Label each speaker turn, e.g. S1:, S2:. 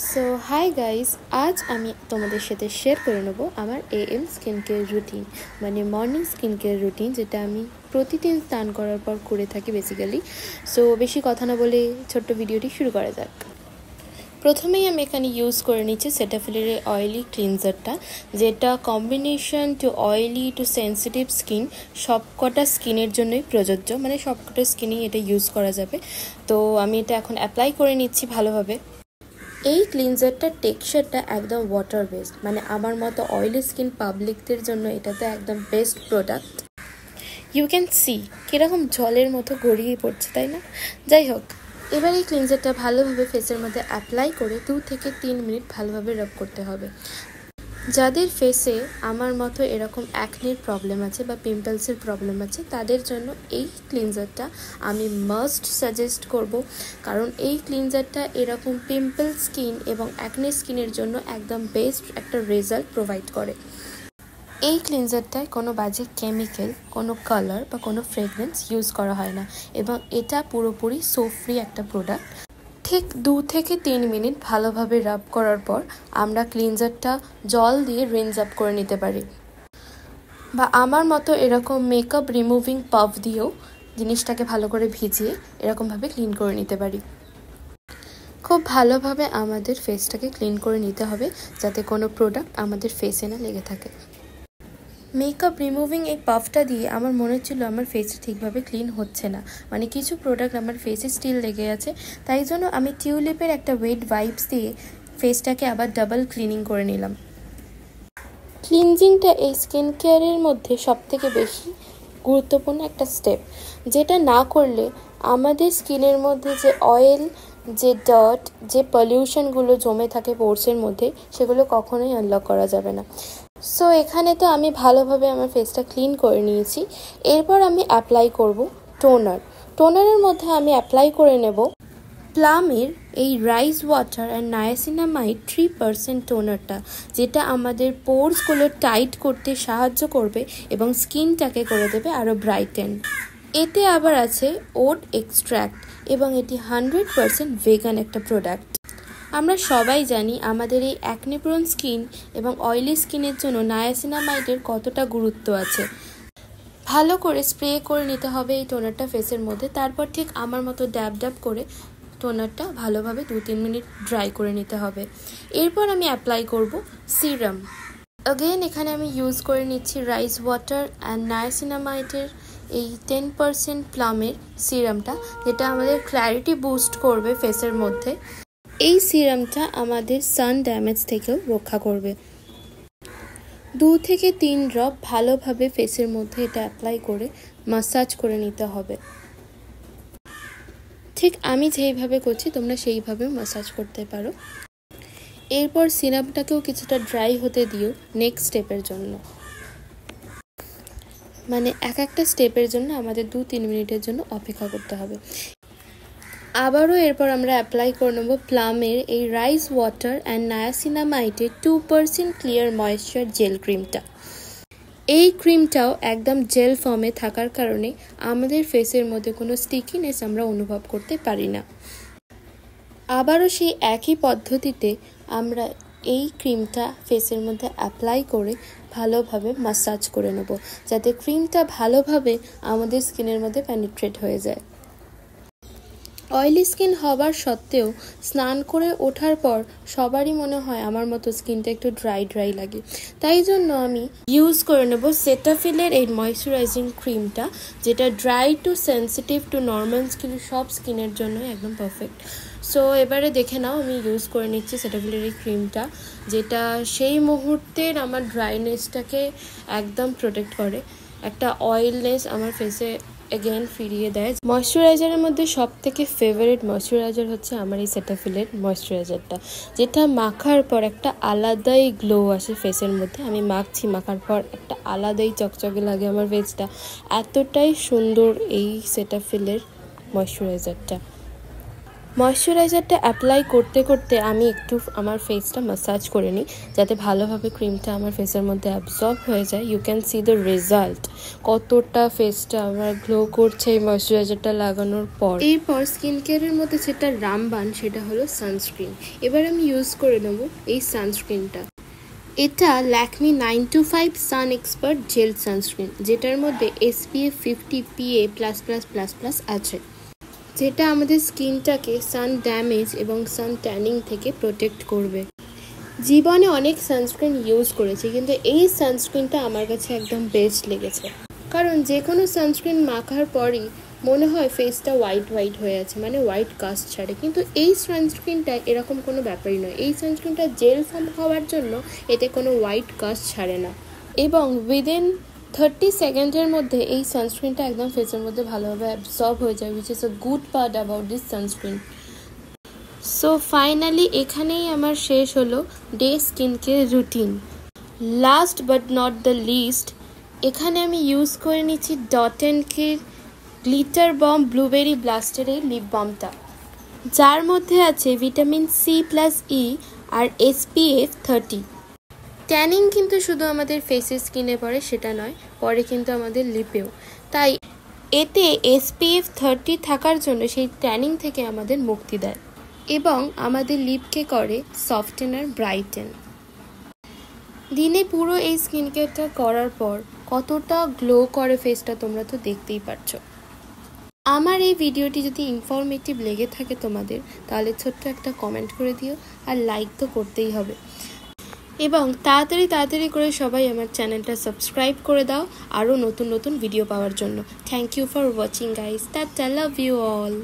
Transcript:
S1: So hi guys, আজ আমি তোমাদের সাথে শেয়ার করে নেব আমার AM স্কিন কেয়ার রুটিন, মানে মর্নিং স্কিন কেয়ার রুটিন, যেটা আমি প্রতিদিন স্নান করার পর করে থাকি বেসিক্যালি। সো বেশি কথা না বলে ছোট্ট ভিডিওটি শুরু করা যাক। প্রথমেই আমি এখানে ইউজ করে নিচ্ছি সেটাফিলের অয়েলি ক্লিনজারটা, যেটা combination two oily two sensitive skin, সবকটা স্কিনের জন্যই প্রযোজ্য, মানে সবকটা স্কিনেই এটা ইউজ করা যাবে। তো আমি এটা এখন অ্যাপ্লাই করে নিচ্ছি ভালোভাবে। এই ক্লিনজারটার টেক্সচারটা একদম ওয়াটার বেসড, মানে আমার মতো অয়েলি স্কিন পাবলিকদের জন্য এটা তো একদম best product. You can see কীরকম জলের মতো গড়িয়ে পড়ছে, তাই না? যাই হোক, এবার এই ক্লিনজারটা ভালোভাবে ফেসের মধ্যে অ্যাপ্লাই করে 2 থেকে 3 মিনিট ভালোভাবে রাব করতে হবে। যাদের ফেসে আমার মতো এরকম অ্যাকনির প্রবলেম আছে বা পিম্পলসের প্রবলেম আছে, তাদের জন্য এই ক্লিনজারটা আমি মাস্ট সাজেস্ট করব, কারণ এই ক্লিনজারটা এরকম পিম্পল স্কিন এবং অ্যাকনি স্কিনের জন্য একদম বেস্ট একটা রেজাল্ট প্রোভাইড করে। এই ক্লিনজারটায় কোনো বাজে কেমিক্যাল, কোনো কালার বা কোনো ফ্রেগরেন্স ইউজ করা হয় না, এবং এটা পুরোপুরি সোপ ফ্রি একটা প্রোডাক্ট। ঠিক 2 থেকে 3 মিনিট ভালোভাবে রাব করার পর আমরা ক্লিনজারটা জল দিয়ে রিন্স আপ করে নিতে পারি, বা আমার মতো এরকম মেকআপ রিমুভিং পাফ দিয়েও জিনিসটাকে ভালো করে ভিজিয়ে এরকমভাবে ক্লিন করে নিতে পারি। খুব ভালোভাবে আমাদের ফেসটাকে ক্লিন করে নিতে হবে, যাতে কোনো প্রোডাক্ট আমাদের ফেসে না লেগে থাকে। মেকআপ রিমুভিং এই পাফটা দিয়ে আমার মনে হচ্ছিলো আমার ফেসটা ঠিকভাবে ক্লিন হচ্ছে না, মানে কিছু প্রোডাক্ট আমার ফেসে স্টিল লেগে আছে। তাই জন্য আমি টিউলিপের একটা ওয়েট ওয়াইপস দিয়ে ফেসটাকে আবার ডাবল ক্লিনিং করে নিলাম। ক্লিনজিংটা এই স্কিন কেয়ারের মধ্যে সবথেকে বেশি গুরুত্বপূর্ণ একটা স্টেপ, যেটা না করলে আমাদের স্কিনের মধ্যে যে অয়েল, যে ডার্ট, যে পলিউশনগুলো জমে থাকে পোরসের মধ্যে, সেগুলো কখনোই আনলক করা যাবে না। সো এখানে তো আমি ভালোভাবে আমার ফেসটা ক্লিন করে নিয়েছি। এরপর আমি অ্যাপ্লাই করব টোনারের মধ্যে আমি অ্যাপ্লাই করে নেব প্লামের এই রাইস ওয়াটার অ্যান্ড নায়াসিনামাইড 3% টোনারটা, যেটা আমাদের পোরসগুলো টাইট করতে সাহায্য করবে এবং স্কিনটাকে করে দেবে আরও ব্রাইটেন। এতে আবার আছে ওট এক্সট্র্যাক্ট, এবং এটি 100% ভেগান একটা প্রোডাক্ট। আমরা সবাই জানি আমাদের এই অ্যাকনিপ্রোন স্কিন এবং অয়েলি স্কিনের জন্য নায়াসিনামাইডের কতটা গুরুত্ব আছে। ভালো করে স্প্রে করে নিতে হবে এই টোনারটা ফেসের মধ্যে, তারপর ঠিক আমার মতো ড্যাব ড্যাব করে টোনারটা ভালোভাবে 2-3 মিনিট ড্রাই করে নিতে হবে। এরপর আমি অ্যাপ্লাই করব সিরাম। অগেন এখানে আমি ইউজ করে নিচ্ছি রাইস ওয়াটার অ্যান্ড নায়াসিনামাইডের এই 10% প্লামের সিরামটা, যেটা আমাদের ক্ল্যারিটি বুস্ট করবে ফেসের মধ্যে। এই সিরামটা আমাদের সান ড্যামেজ থেকেও রক্ষা করবে। 2 থেকে 3 ড্রপ ভালোভাবে ফেসের মধ্যে এটা অ্যাপ্লাই করে মাসাজ করে নিতে হবে। ঠিক আমি যেইভাবে করছি তোমরা সেইভাবেও মাসাজ করতে পারো। এরপর সিরামটাকেও কিছুটা ড্রাই হতে দিও নেক্সট স্টেপের জন্য, মানে একটা স্টেপের জন্য আমাদের 2-3 মিনিটের জন্য অপেক্ষা করতে হবে। আবারও এরপর আমরা অ্যাপ্লাই করে নেব প্লামের এই রাইস ওয়াটার অ্যান্ড নায়াসিনামাইডের 2% ক্লিয়ার ময়েশ্চার জেল ক্রিমটা। এই ক্রিমটাও একদম জেল ফর্মে থাকার কারণে আমাদের ফেসের মধ্যে কোনো স্টিকিনেস আমরা অনুভব করতে পারি না। আবারও সেই একই পদ্ধতিতে আমরা এই ক্রিমটা ফেসের মধ্যে অ্যাপ্লাই করে ভালোভাবে মাসাজ করে নেব, যাতে ক্রিমটা ভালোভাবে আমাদের স্কিনের মধ্যে পেনিট্রেট হয়ে যায়। অয়েলি স্কিন হবার সত্ত্বেও স্নান করে ওঠার পর সবারই মনে হয় আমার মতো স্কিনটা একটু ড্রাই লাগে, তাই জন্য আমি ইউজ করে নেব সেটাফিলের এই ময়শ্চারাইজিং ক্রিমটা, যেটা dry two sensitive two normal skin সব স্কিনের জন্য একদম পারফেক্ট। সো এবারে দেখে নাও আমি ইউজ করে নিচ্ছি সেটাফিলের এই ক্রিমটা, যেটা সেই মুহূর্তের আমার ড্রাইনেসটাকে একদম প্রোটেক্ট করে, একটা অয়েলনেস আমার ফেসে এগেন ফিরিয়ে দেয়। ময়শ্চারাইজারের মধ্যে সব থেকে ফেভারিট ময়শ্চারাইজার হচ্ছে আমার এই সেটাফিলের ময়শ্চারাইজারটা, যেটা মাখার পর একটা আলাদাই গ্লো আসে ফেসের মধ্যে। আমি মাখার পর একটা আলাদাই চকচকে লাগে আমার ফেসটা, এতটাই সুন্দর এই সেটাফিলের ময়শ্চারাইজারটা। ময়শ্চারাইজারটা অ্যাপ্লাই করতে করতে আমি একটু আমার ফেসটা ম্যাসাজ করে নিই, যাতে ভালোভাবে ক্রিমটা আমার ফেসের মধ্যে অ্যাবজর্ব হয়ে যায়। You can see the result, কতটা ফেসটা আমার গ্লো করছে এই ময়শ্চারাইজারটা লাগানোর পর। এরপর স্কিন কেয়ারের মধ্যে যেটা রামবান সেটা হলো সানস্ক্রিন। এবার আমি ইউজ করে নেব এই সানস্ক্রিনটা। এটা ল্যাকমি 925 সান এক্সপার্ট জেল সানস্ক্রিন, যেটার মধ্যে SPF 50 PA++++ আছে, যেটা আমাদের স্কিনটাকে সান ড্যামেজ এবং সান ট্যানিং থেকে প্রোটেক্ট করবে। জীবনে অনেক সানস্ক্রিন ইউজ করেছি, কিন্তু এই সানস্ক্রিনটা আমার কাছে একদম বেস্ট লেগেছে। কারণ যে কোনো সানস্ক্রিন মাখার পরই মনে হয় ফেসটা হোয়াইট হয়ে আছে, মানে হোয়াইট কাস্ট ছাড়ে, কিন্তু এই সানস্ক্রিনটা এরকম কোনো ব্যাপারই নয়। এই সানস্ক্রিনটা জেল ফর্ম হওয়ার জন্য এতে কোনো হোয়াইট কাস্ট ছাড়ে না, এবং উইদিন 30 সেকেন্ডের মধ্যে এই সানস্ক্রিনটা একদম ফেসের মধ্যে ভালোভাবে অ্যাবজর্ব হয়ে যায়, which is a good part about this sunscreen. So finally এখানেই আমার শেষ হলো day skin care routine. Last but not the list, এখানে আমি ইউজ করে নিচ্ছি ডট অ্যান্ড কির গ্লিটার বম ব্লুবেরি ব্লাস্টের এই লিপ বামটা, যার মধ্যে আছে ভিটামিন C+E আর SPF 30। ট্যানিং কিন্তু শুধু আমাদের ফেসের স্কিনে পড়ে সেটা নয়, পরে কিন্তু আমাদের লিপেও। তাই এতে SPF 30 থাকার জন্য সেই ট্যানিং থেকে আমাদের মুক্তি দেয় এবং আমাদের লিপকে করে সফটেনার, ব্রাইটেন। দিনে পুরো এই স্কিন কেয়ারটা করার পর কতটা গ্লো করে ফেসটা তোমরা তো দেখতেই পারছো। আমার এই ভিডিওটি যদি ইনফরমেটিভ লেগে থাকে তোমাদের, তাহলে ছোট্ট একটা কমেন্ট করে দিও, আর লাইক তো করতেই হবে। এবং তাড়াতাড়ি করে সবাই আমার চ্যানেলটা সাবস্ক্রাইব করে দাও আরও নতুন ভিডিও পাওয়ার জন্য। Thank you for watching guys, টাটা, লাভ ইউ অল।